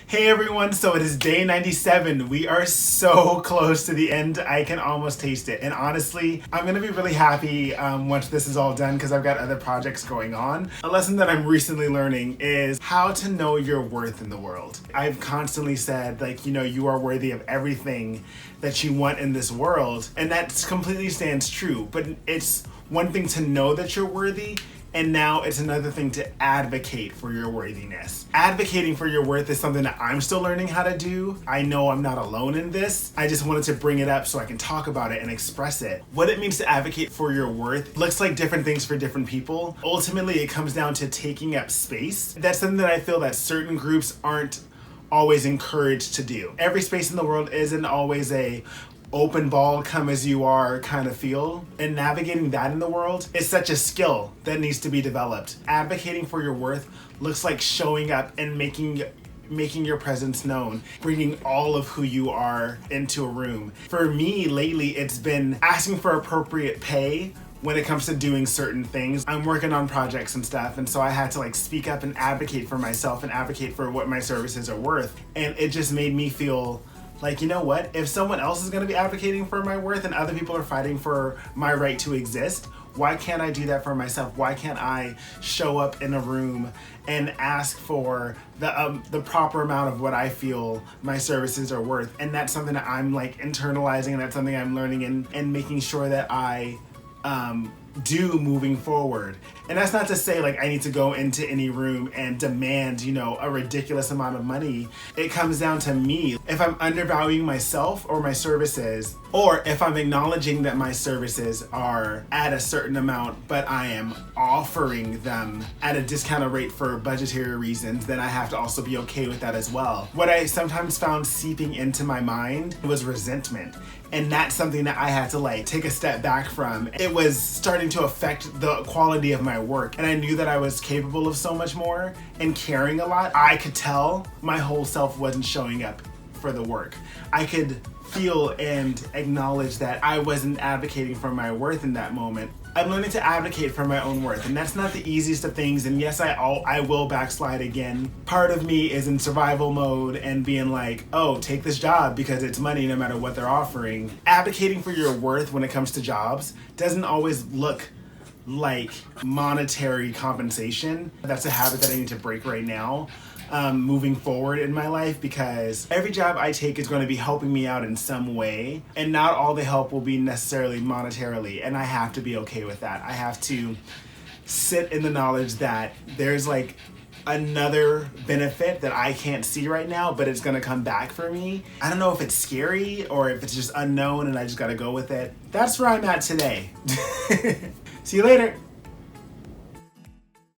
Hey everyone, so it is day 97. We are so close to the end, I can almost taste it. And honestly, I'm gonna be really happy once this is all done because I've got other projects going on. A lesson that I'm recently learning is how to know your worth in the world. I've constantly said, you are worthy of everything that you want in this world. And that completely stands true, but it's one thing to know that you're worthy, and now it's another thing to advocate for your worthiness. Advocating for your worth is something that I'm still learning how to do. I know I'm not alone in this. I just wanted to bring it up so I can talk about it and express it. What it means to advocate for your worth looks like different things for different people. Ultimately, it comes down to taking up space. That's something that I feel that certain groups aren't always encouraged to do. Every space in the world isn't always a open ball, come as you are kind of feel. And navigating that in the world is such a skill that needs to be developed. Advocating for your worth looks like showing up and making your presence known, bringing all of who you are into a room. For me lately, it's been asking for appropriate pay when it comes to doing certain things. I'm working on projects and stuff, and so I had to speak up and advocate for myself and advocate for what my services are worth. And it just made me feel like, you know what? If someone else is going to be advocating for my worth and other people are fighting for my right to exist, why can't I do that for myself? Why can't I show up in a room and ask for the proper amount of what I feel my services are worth? And that's something that I'm internalizing, and that's something I'm learning and making sure that I do moving forward. And that's not to say I need to go into any room and demand, a ridiculous amount of money. It comes down to me. If I'm undervaluing myself or my services, or if I'm acknowledging that my services are at a certain amount, but I am offering them at a discounted rate for budgetary reasons, then I have to also be okay with that as well. What I sometimes found seeping into my mind was resentment. And that's something that I had to take a step back from. It was starting to affect the quality of my work. And I knew that I was capable of so much more and caring a lot. I could tell my whole self wasn't showing up for the work. I could feel and acknowledge that I wasn't advocating for my worth in that moment. I'm learning to advocate for my own worth, and that's not the easiest of things. And yes, I will backslide again. Part of me is in survival mode and being oh, take this job because it's money no matter what they're offering. Advocating for your worth when it comes to jobs doesn't always look like monetary compensation. That's a habit that I need to break right now. Moving forward in my life, because every job I take is going to be helping me out in some way, and not all the help will be necessarily monetarily, and I have to be okay with that. I have to sit in the knowledge that there's another benefit that I can't see right now, but it's going to come back for me. I don't know if it's scary or if it's just unknown and I just got to go with it. That's where I'm at today. See you later.